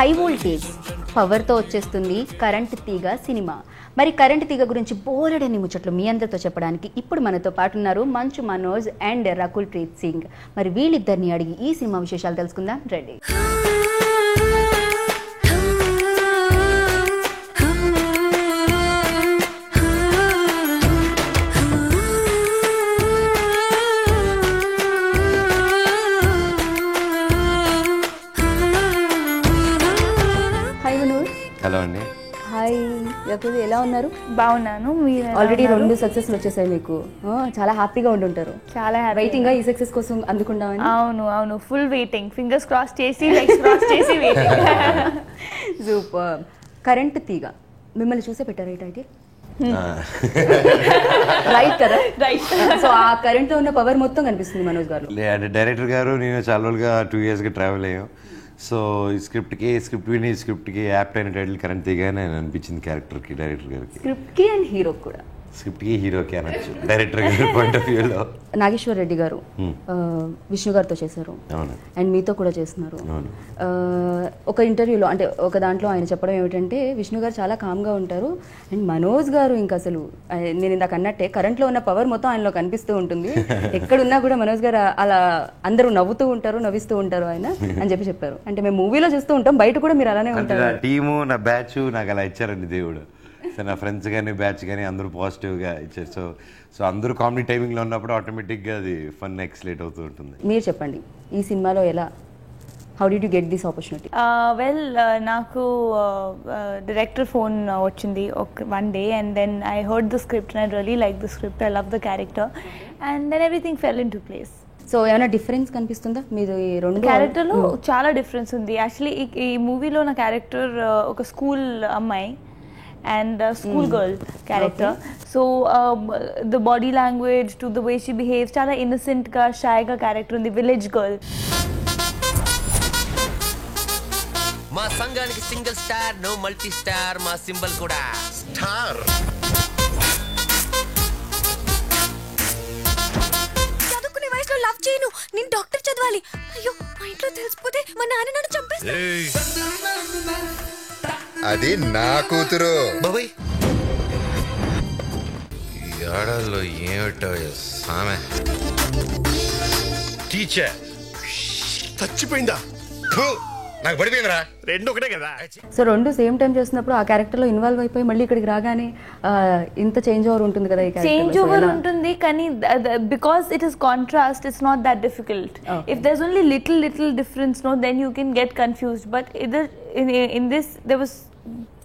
High voltage పవర్తో వచ్చేస్తుంది current తీగ cinema. మరి కరెంట్ తీగ గురించి బోలెడన్ని ముచ్చట్లు మీ అందరితో చెప్పడానికి ఇప్పుడు మనతో పాటు ఉన్నారు మంచు మనోజ్ అండ్ రకుల్ ప్రీత్ సింగ్. మరి వీళ్ళిద్దరిని అడిగి ఈ సినిమా విశేషాలు తెలుసుకుందాం. రెడీ? హలో అండి. హాయ్ రకుల్, ఎలా ఉన్నారు? బాగున్నాను. మీరు ఆల్రెడీ 2 సక్సెస్లు వచ్చేసాయి మీకు. చాలా హ్యాపీగా ఉంటుంటారు. చాలా వెయిటింగ్ ఈ సక్సెస్ కోసం అందుకుందామని. అవును, ఫుల్ వెయిటింగ్, ఫింగర్స్ క్రాస్ చేసి లెగ్స్ క్రాస్ చేసి వెయిటింగ్. సూపర్. కరెంట్ తీగ మిమ్మల్ని చూసే పెట్టారు ఈ టైటిల్, రైట్ కదా? రైట్. సో ఆ కరెంట్ లో ఉన్న పవర్ మొత్తం కనిపిస్తుంది మనోజ్ గారు. అంటే డైరెక్టర్ గారు నేను చాలా రోజులుగా 2 yearsగా ట్రావెల్ అయ్యాం. సో ఈ స్క్రిప్ట్ విని స్క్రిప్ట్కి యాప్ట్ అయిన టైటిల్ కరెంట్ తీగానే అనిపించింది క్యారెక్టర్కి, డైరెక్టర్ గారికి. స్క్రిప్ట్కి అండ్ హీరోకి కూడా. స్క్రిప్ట్కి హీరోకి అనొచ్చు, డైరెక్టర్ గారి పాయింట్ ఆఫ్ వ్యూలో. నాగేశ్వర్ రెడ్డి గారు విష్ణు గారితో చేశారు అండ్ మీతో కూడా చేస్తున్నారు. ఒక ఇంటర్వ్యూలో అంటే ఒక దాంట్లో ఆయన చెప్పడం ఏమిటంటే విష్ణు గారు చాలా కామ్గా ఉంటారు అండ్ మనోజ్ గారు ఇంకా అసలు నేను ఇందాక అన్నట్టే కరెంట్లో ఉన్న పవర్ మొత్తం ఆయనలో కనిపిస్తూ ఉంటుంది. ఎక్కడున్నా కూడా మనోజ్ గారు అలా అందరూ నవ్వుతూ ఉంటారు, నవ్విస్తూ ఉంటారు ఆయన అని చెప్పారు. అంటే మేము మూవీలో చూస్తూ ఉంటాం, బయట కూడా మీరు అలానే ఉంటారు. నా టీము నా బ్యాచ్ నాకు అలా ఇచ్చారండి దేవుడు. సో నా ఫ్రెండ్స్ కానీ బ్యాచ్ కానీ అందరూ పాజిటివ్గా ఇచ్చారు. సో అందరూ కామెడీ టైమింగ్లో ఉన్నప్పుడు ఆటోమేటిక్గా అది ఫన్ ఎక్స్లేట్ అవుతూ ఉంటుంది. మీరు చెప్పండి ఈ సినిమాలో ఎలా, how did you get this opportunity? Well, నాకు డైరెక్టర్ ఫోన్ వచ్చింది one day and then I heard the script and I really liked the script. I love the character and then everything fell into place. So ఏమైనా difference కనిపిస్తుందా మీరు ఈ రెండు క్యారెక్టర్లో? చాలా difference ఉంది యాక్చువల్లీ. ఈ మూవీలో నా క్యారెక్టర్ ఒక స్కూల్ అమ్మాయి and a school girl character. Okay. So the body language to the way she behaves, chala innocent ga shy ga character undi, village girl. మా సంఘానికి single star, no multi star, మా symbol కూడా star. చదువుకునే వయసులో love చేయను, నేను doctor చదవాలి. అయ్యో మా ఇంట్లో తెలిసిపోతే మా నాన్న నన్ను చంపేస్తారు. అది నా కూతురు. బాబాయ్ ఏడాదిలో ఏమిటో సామె. టీచర్ చచ్చిపోయిందా? నాకు పడిపోయిందిరా. 2 ఒకటే కదా. సో 2 సేమ్ టైం చేస్తున్నప్పుడు ఆ క్యారెక్టర్ లో ఇన్వాల్వ్ అయిపోయి మళ్ళీ ఇక్కడికి రాగానే ఇంత చేంజ్ ఓవర్ ఉంటుంది కదా? చేంజ్ ఓవర్ ఉంటుంది కానీ because it is contrast, it's not that difficult. If there is only little difference, no, then you can get confused. But in this there was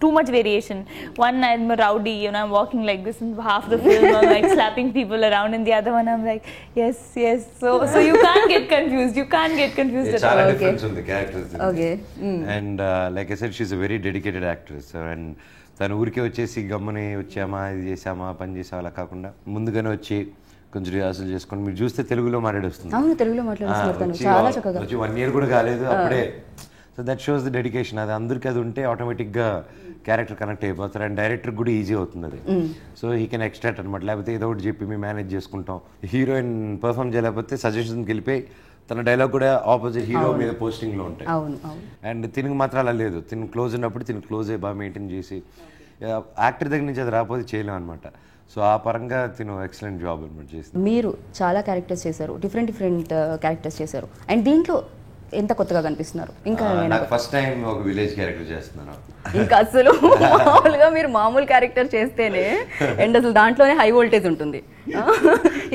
too much variation. One I'm a rowdy, I'm walking like this in half the film, I'm like slapping people around, and the other one I'm like yes. So you can't get confused at all. Chala difference undi characters. Okay. And like I said, she's a very dedicated actress and tanu ఊరికే వచ్చేసి గమ్మని వచ్చామా ఇది చేసామా పని చేసామా అలా కాకుండా ముందుగానే వచ్చి కొంచెం రిహార్సల్ చేసుకొని మీరు చూస్తే తెలుగులో మాట్లాడొస్తుంది. అవును, తెలుగులో మాట్లాడుతున్నారు చాలా చక్కగా. వచ్చి 1 year కూడా కాలేదు అప్పుడే. So that shows the dedication. అది అందరికీ అది ఉంటే ఆటోమేటిక్గా క్యారెక్టర్ కనెక్ట్ అయిపోతారు అండ్ డైరెక్టర్ కూడా ఈజీ అవుతుంది అది. సో హీ కెన్ ఎక్స్ట్రాక్ట్ అనమాట. లేకపోతే ఏదో ఒకటి చెప్పి మేము మేనేజ్ చేసుకుంటాం. హీరోయిన్ పర్ఫామ్ చేయలేకపోతే సజెషన్కి వెళ్ళిపోయి తన డైలాగ్ కూడా ఆపోజిట్ హీరో మీద పోస్టింగ్లో ఉంటాయి. అండ్ తినకు మాత్రం అలా లేదు. తిను క్లోజ్ ఉన్నప్పుడు తిను క్లోజ్ అయ్యి బాగా మెయింటైన్ చేసి యాక్టర్ దగ్గర నుంచి అది రాకపోతే చేయలేం అనమాట. సో ఆ పరంగా తిను ఎక్సలెంట్ జాబ్ అనమాట చేసింది. మీరు చాలా క్యారెక్టర్స్ చేశారు, డిఫరెంట్ క్యారెక్టర్స్ చేశారు అండ్ దీంట్లో ఎంత కొత్తగా కనిపిస్తున్నారు? ఇంకా నాకు ఫస్ట్ టైం ఒక విలేజ్ క్యారెక్టర్ చేస్తున్నాను. ఇంకా అసలు మామూలుగా మీరు మామూలు క్యారెక్టర్ చేస్తేనే అండ్ అసలు దాంట్లోనే హై వోల్టేజ్ ఉంటుంది,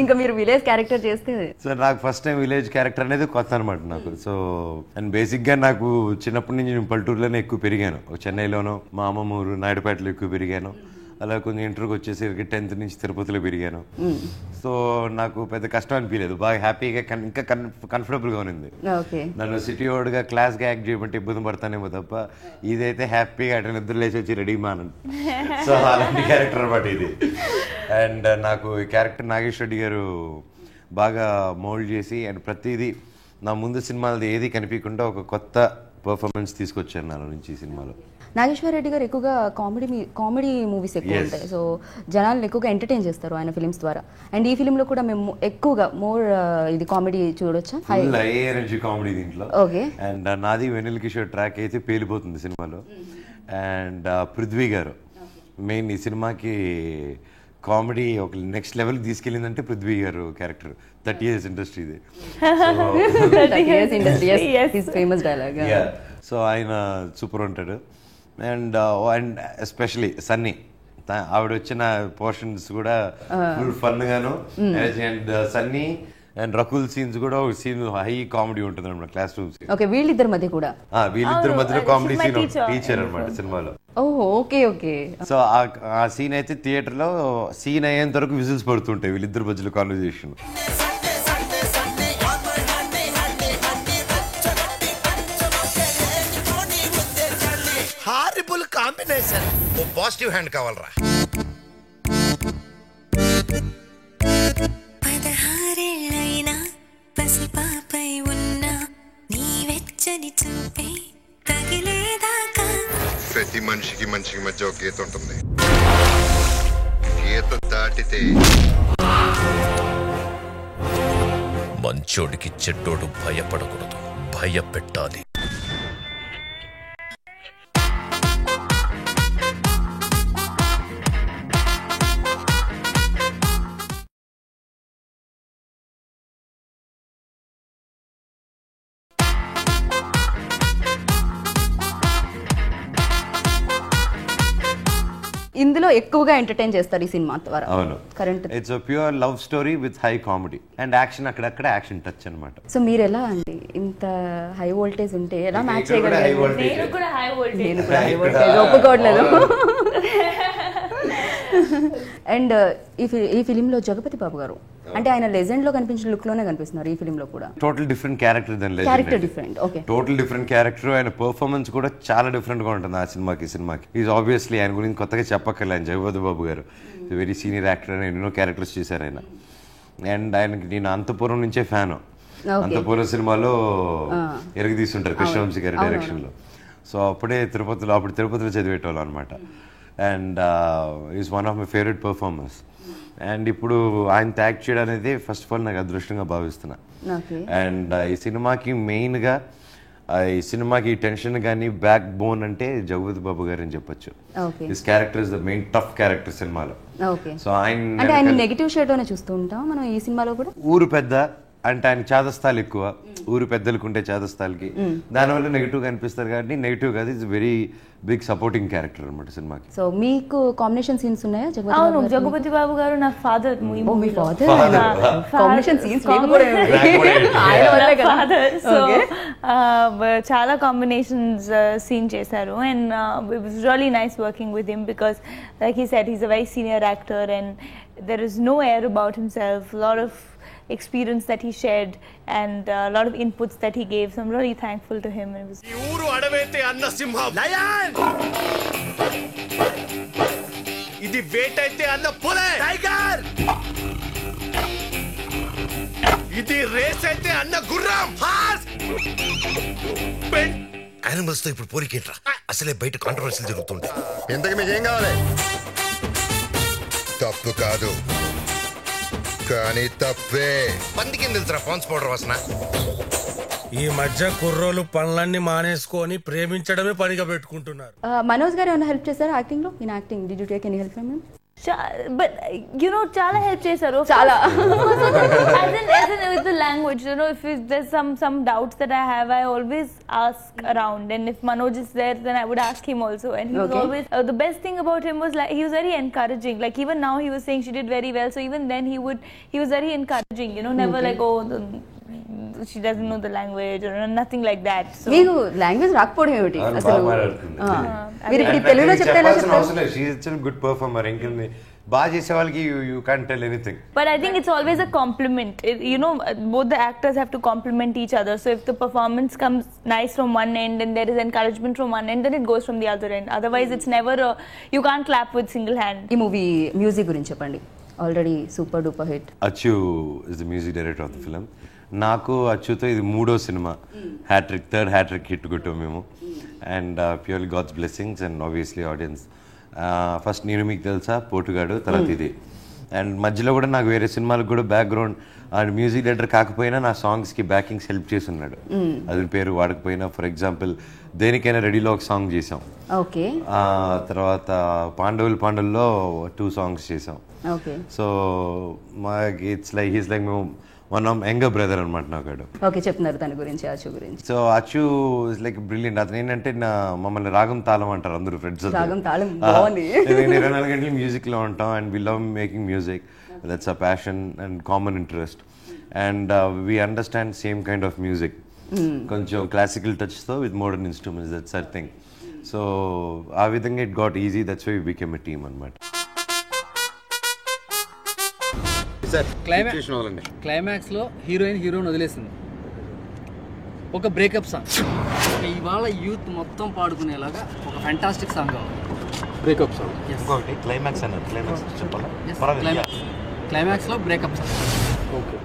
ఇంకా మీరు విలేజ్ క్యారెక్టర్ చేస్తే. సో నాకు ఫస్ట్ టైం విలేజ్ క్యారెక్టర్ అనేది కొత్త అనమాట నాకు. సో అండ్ బేసిక్గా నాకు చిన్నప్పటి నుంచి నేను పల్లెటూరులోనే ఎక్కువ పెరిగాను. చెన్నైలోనూ మా అమ్మమ్మ ఊరు నాయుడుపేటలో ఎక్కువ పెరిగాను. అలా కొంచెం ఇంటర్కి వచ్చేసరికి 10th నుంచి తిరుపతిలో పెరిగాను. సో నాకు పెద్ద కష్టం అనిపించలేదు, బాగా హ్యాపీగా ఇంకా కంఫర్టబుల్గా ఉంది. నన్ను సిటీ వాడుగా క్లాస్గా యాక్ట్ చేయమంటే ఇబ్బంది పడతానేమో తప్ప ఇదైతే హ్యాపీగా అటు నిద్ర లేచి వచ్చి రెడీ మానండి. సో అలాంటి క్యారెక్టర్ అనమాట ఇది. అండ్ నాకు ఈ క్యారెక్టర్ నాగేశ్వర రెడ్డి గారు బాగా మోల్డ్ చేసి అండ్ ప్రతిదీ నా ముందు సినిమాలది ఏది కనిపించకుండా ఒక కొత్త పర్ఫార్మెన్స్ తీసుకొచ్చాను నాలో నుంచి ఈ సినిమాలో. నాగేశ్వర రెడ్డి గారు ఎక్కువగా కామెడీ మూవీస్ ఎక్కువ ఉంటాయి. సో జనాలను ఎక్కువగా ఎంటర్టైన్ చేస్తారు ఆయన ఫిలిమ్స్ ద్వారా. అండ్ ఈ ఫిలింలో కూడా మేము ఎక్కువగా మోర్ ఇది కామెడీ చూడొచ్చా? హై ఎనర్జీ కామెడీ దీంట్లో. ఓకే. అండ్ నాది వెనిల్ కిషోర్ ట్రాక్ అయితే పేలిపోతుంది సినిమాలో. అండ్ పృథ్వీ గారు మెయిన్ ఈ సినిమాకి కామెడీ ఒక నెక్స్ట్ లెవెల్ తీసుకెళ్ళిందంటే పృథ్వీ గారు క్యారెక్టర్. 30 years ఇండస్ట్రీ ఇది. Famous dialogue. సో ఆయన సూపర్ ఉంటాడు. అండ్ ఎస్పెషలీ సన్నీ ఆవిడ వచ్చిన పోర్షన్స్ కూడా ఫుల్ ఫన్ గాను. And Sunny and Rakul scenes కూడా ఒక సీన్ హై కామెడీ ఉంటుంది అనమాట, క్లాస్ రూమ్ సీన్. ఓకే, వీళ్ళిద్దరి మధ్య కూడా వీళ్ళిద్దరి మధ్యలో కామెడీ సీన్ టీచర్ అనమాట సినిమాలో. Okay okay. సో ఆ సీన్ అయితే థియేటర్ లో సీన్ అయ్యేంత వరకు విజిల్స్ పడుతుంటాయి వీళ్ళిద్దరి మధ్యలో conversation. Horrible combination. O positive hand కావాలరా. 16 ఏళ్ళైనా పసిపాపై ఉన్నా నీ వెచ్చని చూపే తగిలేదాకా. ప్రతి మనిషికి మధ్య ఒక గీత ఉంటుంది. గీత దాటితే మంచోడికి చెడ్డోడు భయపడకూడదు, భయపెట్టాలి. ఇందులో ఎక్కువగా ఎంటర్టైన్ చేస్తారు ఈ సినిమా ద్వారా. అవును, current. It's pure love story with high comedy and action. అక్కడక్కడ యాక్షన్ టచ్ అనమాట. సో మీరు ఎలా అండి ఇంత హై వోల్టేజ్ ఉంటే ఎలా మ్యాచ్ చేయగలరు? నేను కూడా హై వోల్టేజ్ ఒప్పుకోవట్లేదు. అండ్ ఈ ఫిలింలో జగపతి బాబు గారు అంటే ఆయన లెజెండ్ లో కనిపించిన లుక్ లోనే కనిపిస్తున్నారు ఈ ఫిలిం లో కూడా. Total different character then legend. Character different. Okay, total different character. ఆయన పర్ఫార్మెన్స్ కూడా చాలా డిఫరెంట్ గా ఉంటుంది ఆ సినిమాకి. ఈజ్ ఆబ్వియస్లీ ఆయన గురించి కొత్తగా చెప్పక్కర్లే. ఆయన జగపతి బాబు గారు వెరీ సీనియర్ యాక్టర్. ఆయన ఎన్నో క్యారెక్టర్స్ చేశారు ఆయన. అండ్ ఆయనకి నేను అంతపురం నుంచే ఫ్యాన్. అంతపురం సినిమాలో ఎరగదీస్తుంటారు కృష్ణవంశీ గారి డైరెక్షన్ లో. సో అప్పుడు తిరుపతిలో చదివేటోళ్ళు అనమాట. And is one of my favourite performers. And ఇప్పుడు ఆయన యాక్ట్ చేయడం అనేది ఫస్ట్ ఆఫ్ ఆల్ నాకు అదృష్టంగా భావిస్తున్నా. అండ్ ఈ సినిమాకి మెయిన్గా ఈ సినిమాకి టెన్షన్ కానీ బ్యాక్ బోన్ అంటే జగపతి బాబు గారు అని చెప్పొచ్చు. This character is the main tough character సినిమాలో. సో ఆయన నెగటివ్ షేడ్ లోనే చూస్తూ ఉంటాం మనం ఈ సినిమాలో కూడా. ఊరు పెద్ద అంటే ఆయన చాదస్తాలు ఎక్కువ, ఊరు పెద్దలకు ఉంటే చాదస్తాలకి, దానివల్ల నెగిటివ్ గా అనిపిస్తారు. కాబట్టి నెగిటివ్ కాదు, it's very big supporting character అనమాట సినిమాకి. సో మీకు కాంబినేషన్ సీన్స్ ఉన్నాయా? జగపతి బాబు గారు నా ఫాదర్. చాలా కాంబినేషన్స్ సీన్ చేశారు. And it was really nice working with him because like he said he's a very senior actor and there is no air about himself. A lot of experience that he shared and a lot of inputs that he gave. So I'm really thankful to him. It was ఊరు అడవైతే అన్న సింహం, lion. ఇది వేటైతే అన్న Phule, tiger. ఇది race అయితే అన్న గుర్రం, horse. Animals తో ఇప్పుడు పోలికేంట్రా? అసలే బయట కాంట్రవర్సీలు జరుగుతుంటాయి. ఇంతకు మీకు ఏం కావాలి? తప్పు కాదు కానీ తప్పే. పందికి తెలుసురా పాన్స్ పౌడర్ వాసన. ఈ మధ్య కుర్రోలు పనులన్నీ మానేసుకొని ప్రేమించడమే పనిగా పెట్టుకుంటున్నారు. మనోజ్ గారు ఏమైనా హెల్ప్ చేశారా యాక్టింగ్ లో? In acting did you take any help from him? but you know chala help chesaru chala as in with the language, you know, if there's some doubts that I have, I always ask around, and if Manoj is there then I would ask him also, and he was always the best thing about him was like he was very encouraging. Like even now he was saying she did very well, so even then he was very encouraging, you know, never like she doesn't know the language or nothing like that. So మీకు language రాకపోవడం ఏమిటి అసలు? మీరు ఇప్పుడు తెలుగులో చెప్తే ఎలా చెప్తారు? She is a good performer. ఇంకా బాగా చేసే వాళ్ళకి you can't tell anything. But I think it's always a compliment. You know, both the actors have to compliment each other. So if the performance comes nice from one end and there is encouragement from one end, then it goes from the other end. Otherwise it's never you can't clap with single hand. ఈ movie music గురించి చెప్పండి. Already super duper hit. Achu is the music director of the film. నాకు అచ్యుతో ఇది 3వ cinema, third hat trick hit కొట్టాం మేము. And purely God's blessings and obviously audience. First నేను మీకు తెలుసా, పోటుగాడు, తర్వాత ఇది. అండ్ మధ్యలో కూడా నాకు వేరే సినిమాలకు కూడా బ్యాక్గ్రౌండ్ అండ్ మ్యూజిక్ డైరెక్టర్ కాకపోయినా నా సాంగ్స్కి బ్యాకింగ్స్ హెల్ప్ చేసి ఉన్నాడు. అది పేరు వాడకపోయినా, ఫర్ ఎగ్జాంపుల్ దేనికైనా రెడీలో ఒక సాంగ్ చేసాం. ఓకే. తర్వాత పాండవుల్లో 2 సాంగ్స్ చేసాం. ఓకే. సో మాకు హీస్ లైక్ మేము వన్ ఆఫ్ యంగర్ బ్రదర్ అనమాట నాకు. ఓకే, చెప్తున్నారు దాని గురించి, అచ్చు గురించి. సో అచ్చు ఇస్ లైక్ బ్రిలియంట్. అతను ఏంటంటే మమ్మల్ని రాగం తాళం అంటారు అందరూ ఫ్రెండ్స్. రాగం తాళం బాగుంది. 24 గంటలు మ్యూజిక్లో ఉంటాం and we love making music. That's a passion and common interest and we understand same kind of music. కొంచెం క్లాసికల్ టచ్తో with modern instruments, that's our thing. So ఆ విధంగా it got easy, that's why we became a team అనమాట. Climax లో heroine వదిలేసింది, ఒక breakup song. ఇవాళ youth మొత్తం పాడుకునేలాగా ఒక ఫ్యాంటాస్టిక్ సాంగ్ కావాలి. Breakup song. క్లైమాక్స్ అన్నారు, క్లైమాక్స్ చెప్పాలా? క్లైమాక్స్ లో బ్రేకప్ సాంగ్. ఓకే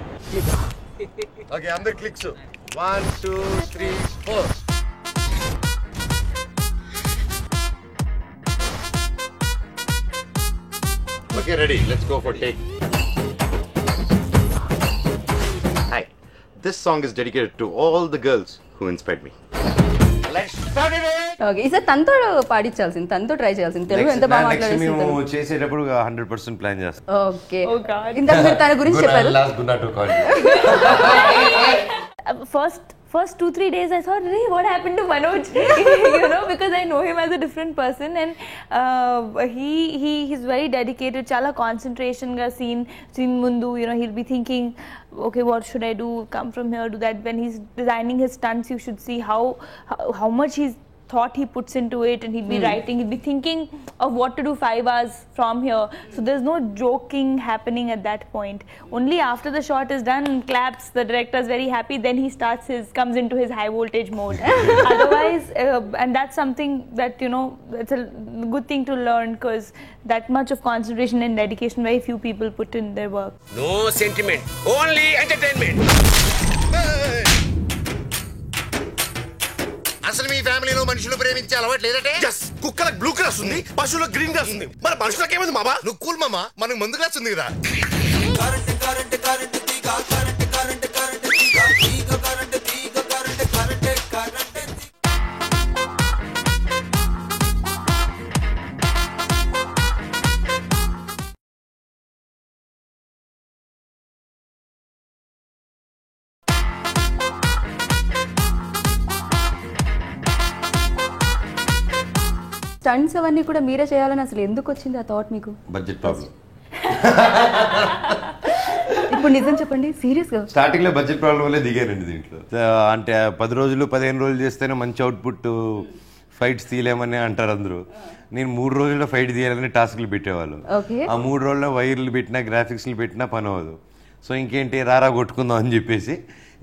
ఓకే, అందరు clicks. 1 2 3 4. Okay, ready. Let's go for take. Hi. This song is dedicated to all the girls who inspired me. Let's start it. Okay, ఈసారి తనతో పాడించాల్సింది, తనతో try చేయాల్సింది. తెలుగు ఎంత బాగా మాట్లాడేసింది. మేము చేసేటప్పుడు 100% ప్లాన్ చేస్తాం. ఓకే. ఇంతకు మీరు తన గురించి చెప్పారు. First 2-3 days I thought, hey, what happened to Manoj? Because I know him as a different person, and he's very dedicated. Chala concentration ga scene mundu, he'll be thinking, okay, what should I do? Come from here, do that. When he's designing his stunts, you should see how much he's thought he puts into it, and he'd be writing, he'd be thinking of what to do 5 hours from here. So there's no joking happening at that point. Only after the shot is done, claps, the director is very happy, then he comes into his high voltage mode. Otherwise, and that's something that, that's a good thing to learn, because that much of concentration and dedication very few people put in their work. No sentiment, only entertainment. అసలు మీ ఫ్యామిలీలో మనుషులు ప్రేమించే అలవాటు లేదంటే? కుక్కలకు blue cross ఉంది, పశువులకు green cross ఉంది, మరి మనుషులకు ఏమైంది మామా? నువ్వు కూల్ మామా, మనకు ముందు క్లాస్ ఉంది కదా. స్టంట్స్ అవన్నీ కూడా మీరే చేయాలని అసలు ఎందుకు వచ్చింది ఆ థాట్ మీకు? Budget problem. ఇప్పుడు నిజం చెప్పండి, సీరియస్గా. స్టార్టింగ్ లో బడ్జెట్ ప్రాబ్లం వల్లే దిగారండి దీంట్లో. అంటే 10 రోజులు 15 రోజులు చేస్తేనే మంచి అవుట్పుట్, ఫైట్స్ తీయలేమని అంటారు అందరూ. నేను 3 రోజుల్లో ఫైట్ తీయాలని టాస్క్లు పెట్టేవాళ్ళు. ఆ 3 రోజుల్లో వైర్లు పెట్టినా గ్రాఫిక్స్లు పెట్టినా పని అవ్వదు. సో ఇంకేంటి, రారా కొట్టుకుందాం అని చెప్పేసి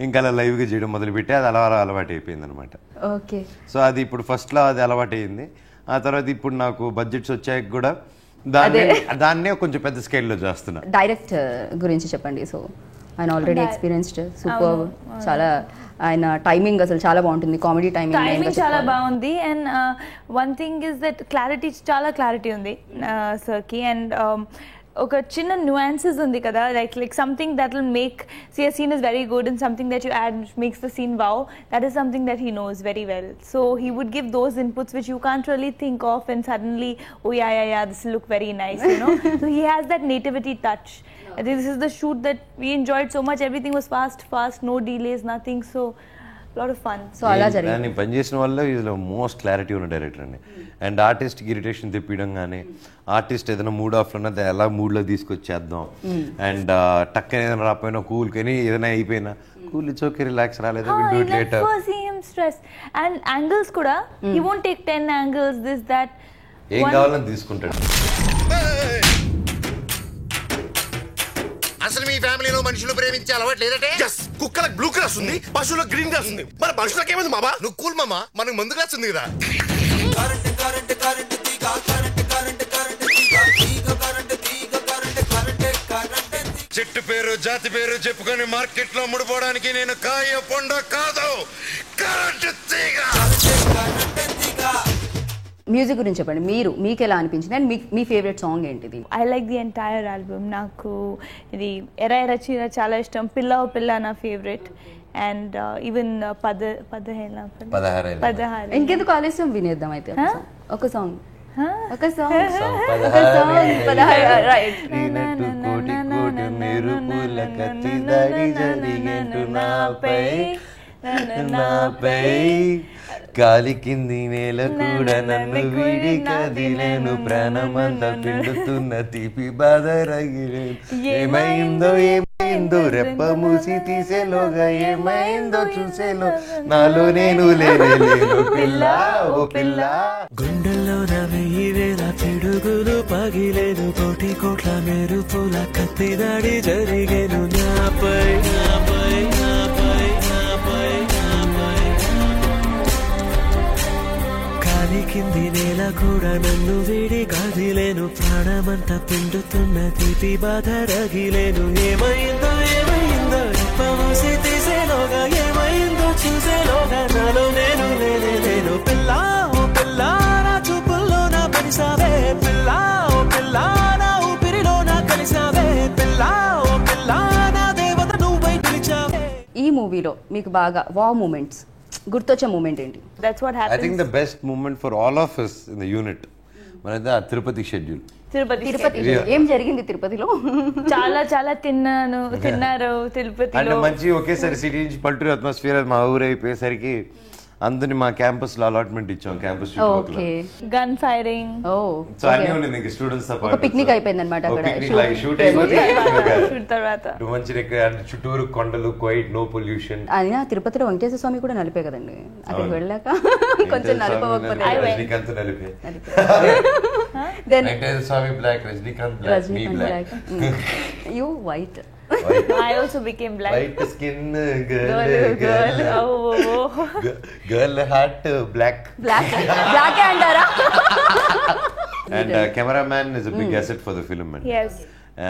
ఇంకా అలా లైవ్గా చేయడం మొదలుపెట్టి అది అలవాటు అయిపోయింది అనమాట. ఓకే. సో అది ఇప్పుడు ఫస్ట్లో అది అలవాటు అయింది. ఆ తర్వాత ఇప్పుడు నాకు బడ్జెట్స్ వచ్చాక కూడా దాన్నే కొంచెం పెద్ద స్కేల్లో చేస్తున్నా. డైరెక్ట్ గురించి చెప్పండి. సో ఆయన ఆల్రెడీ ఎక్స్పీరియన్స్డ్, సూపర్, చాలా ఆయన టైమింగ్ అసలు చాలా బాగుంటుంది, కామెడీ టైమింగ్ చాలా బాగుంది. And one thing is that చాలా క్లారిటీ ఉంది సార్కి. అండ్ ఒక చిన్న nuances ఉంది కదా, like something that will make, see, a scene is very good and something that you add which makes the scene wow, that is something that he knows very well. So he would give those inputs which you can't really think of, and suddenly, oh yeah, this will look very nice, So he has that nativity touch. This is the shoot that we enjoyed so much. Everything was fast, no delays, nothing. So lot of fun. So అలా జరిగింది. దాన్ని పనిచేసిన వల్ల is most clarity ఉన్న director అండి. And ఆర్టిస్ట్కి irritation తెప్పించడం కానీ, artist ఏదైనా మూడ్ ఆఫ్లో ఉన్నది ఎలా మూడ్లో తీసుకొచ్చేద్దాం. అండ్ టక్కన ఏదైనా రాకపోయినా కూల్కని ఏదైనా అయిపోయినా కూల్, ఇట్స్ ఓకే, రిలాక్స్, రాలేదా will do it later. See him stress. And angles కూడా, he won't take 10 angles, this, that. ఏం కావాలని తీసుకుంటాడు. అసలు మీ ఫ్యామిలీలో మనుషులు ప్రేమించే అలవాటు లేదంటే? కుక్కలకు బ్లూ క్రాస్ ఉంది, పశువులకు గ్రీన్ క్రాస్ ఉంది, మరి మనుషులకు ఏమైంది మామా? నువ్వు కూల్ మామా, మనకు ముందు క్లాస్ ఉంది కదా. చెట్టు పేరు జాతి పేరు చెప్పుకొని మార్కెట్ లో ముడిపోవడానికి నేను కాయ పొండ కాదు, కరెంటు తీగ. మ్యూజిక్ గురించి చెప్పండి, మీకు ఎలా అనిపించింది అండ్ మీ ఫేవరెట్ సాంగ్ ఏంటిది? I like the entire album. నాకు ఇది ఎరా ఎరా చీర చాలా ఇష్టం, పిల్ల ఓ పిల్ల నా ఫేవరెట్, అండ్ ఈవెన్ పదహారు. ఇంకెందుకు ఆలస్యం, వినేద్దాం అయితే ఒక సాంగ్. కాలి కింది నేల కూడా నన్ను వీడి కదిలేను, ప్రాణమంతా పిండుతున్న తీపి బాధ రగిలేను. ఏమైందో ఏమైందో రెప్ప మూసి తీసేలోగా, ఏమైందో చూసేలో నాలో నేను లేను పిల్ల ఓ పిల్ల. గుండెల్లో నా 1000 పిడుగులు పగిలేను, కోటి కోట్ల మెరుపుల కత్తి దాడి జరిగేను నాపై నాపై నాపై నాపై నాపై. కాలి కింది నేల కూడా నన్ను వీడి కదిలేను, ప్రాణమంతా పిండుతున్న తీపి బాధ రగిలేను. ఏమైందో ఏమైందో రెప్ప మూసి తీసేలోగా, ఏమైందో చూసేలోగా నాలో నేను లేను పిల్ల ఓ పిల్ల. నా చూపుల్లో నా పరిసావే పిల్ల ఓ పిల్ల, నా ఊపిరిలో నా కలిసావే పిల్ల ఓ పిల్ల, నా దేవత నువ్వై పిలిచావే. ఈ మూవీలో మీకు బాగా వావ్ మూమెంట్స్ గుర్తొచ్చే మూమెంట్ ఏంటి? That's what happens. I think the best moment for all of us in the unit మనది ఆ తిరుపతి షెడ్యూల్. తిరుపతి ఏం జరిగింది తిరుపతిలో? చాలా తిన్నారు తిరుపతిలో. అంటే మంచి ఒకేసారి సిటీ నుంచి పల్టూరు అట్మాస్ఫియర్ మా ఊరు అయిపోయేసరికి అందరిని మా క్యాంపస్ లో అలాట్మెంట్ ఇచ్చాం, క్యాంపస్ గన్ ఫైరింగ్. సో అన్నీ ఉంది ఇంకా స్టూడెంట్స్ ఒక పిక్నిక్ అయిపోయింది అనమాట అక్కడ. షూట్ అయిపోయింది తర్వాత మంచిగా చుట్టూరు కొండలు, క్వైట్ నో పొల్యూషన్. అయినా తిరుపతిలో వెంకటేశ్వర స్వామి కూడా నలిపే కదండి, అక్కడికి వెళ్ళాక కొంచెం నలిపకపోతే. రజనీకాంత్ నలిపే, Venkateswara Swamy black, Rajinikanth black, me black, you white. I also became black. White skin girl heart black అంటారా? And cameraman is a big asset for the film, man. Yes.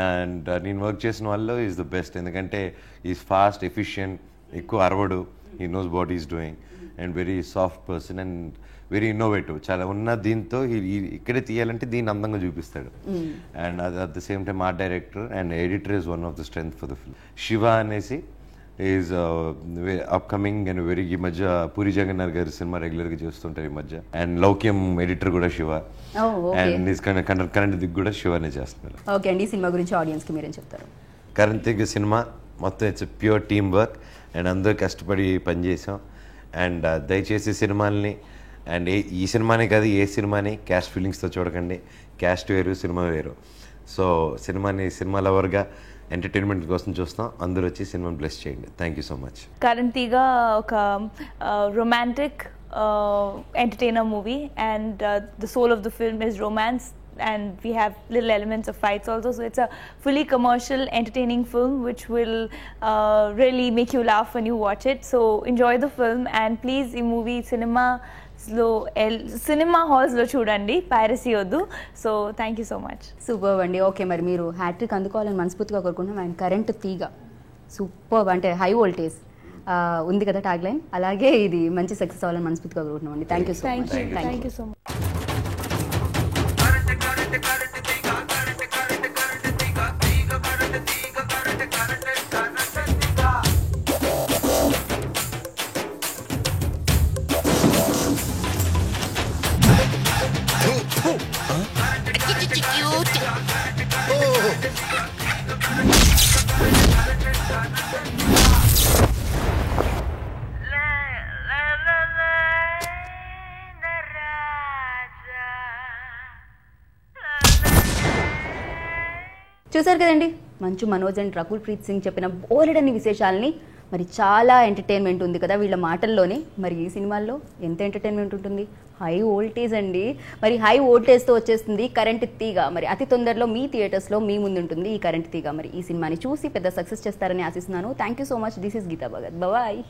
And నేను వర్క్ చేసిన వాళ్ళు ఈజ్ ద బెస్ట్, ఎందుకంటే is fast, efficient, ఎక్కువ అరవడు, he knows what is doing and very soft person and very innovative. చాలా ఉన్న దీంతో ఇక్కడే తీయాలంటే దీన్ని అందంగా చూపిస్తాడు. And at the same time art director and editor is one of the strength for the film. Shiva అనేసి ఈజ్ అప్కమింగ్ అండ్ వెరీ, ఈ మధ్య పూరి జగన్నాథ్ గారి సినిమా రెగ్యులర్గా చేస్తుంటారు ఈ మధ్య. అండ్ లౌక్యం ఎడిటర్ కూడా శివ, అండ్ కరెంట్ దిగ్ కూడా శివనే చేస్తున్నారు. ఓకే అండి, ఈ సినిమా గురించి ఆడియన్స్ కి మీరేం చెప్తారు? కరెంట్ దిగ్ సినిమా మొత్తం it's pure team work and అందరూ కష్టపడి పనిచేసాం. అండ్ దయచేసి సినిమాల్ని అండ్ ఈ సినిమానే కాదు ఏ సినిమాని క్యాస్ట్ ఫీలింగ్స్తో చూడకండి. క్యాస్ట్ వేరు, సినిమా వేరు. సో సినిమా లవర్గా ఎంటర్టైన్మెంట్ కోసం చూస్తాం, అందరూ వచ్చి సినిమాని బ్లెస్ చేయండి. Thank you so much. కరెంట్గా ఒక romantic entertainer movie, and the soul of the film is romance, and we have little elements of fights also, so it's a fully commercial entertaining film which will really make you laugh when you watch it. So enjoy the film, and please ee movie cinema halls lo చూడండి, piracy వద్దు. So thank you so much. Super అండి. Okay, మరి మీరు hat trick అందుకోవాలని మనస్ఫూర్తిగా కోరుకుంటున్నాం. And current తీగ super, అంటే high voltage ఉంది కదా ట్యాగ్ లైన్, అలాగే ఇది మంచి సక్సెస్ అవ్వాలని మనస్ఫూర్తిగా కోరుకుంటున్నాం అండి. Thank you so much. Thank you so much. చూసారు కదండి, మంచు మనోజ్ అండ్ రకుల్ ప్రీత్ సింగ్ చెప్పిన బోలెడన్ని విశేషాలని. మరి చాలా ఎంటర్టైన్మెంట్ ఉంది కదా వీళ్ళ మాటల్లోనే. మరి ఈ సినిమాల్లో ఎంత ఎంటర్టైన్మెంట్ ఉంటుంది, హై వోల్టేజ్ అండి. మరి హై వోల్టేజ్తో వచ్చేస్తుంది కరెంట్ తీగ. మరి అతి తొందరలో మీ థియేటర్స్లో మీ ముందు ఉంటుంది ఈ కరెంట్ తీగ. మరి ఈ సినిమాని చూసి పెద్ద సక్సెస్ చేస్తారని ఆశిస్తున్నాను. Thank you so much. This is Geetha Bhagat. Bye.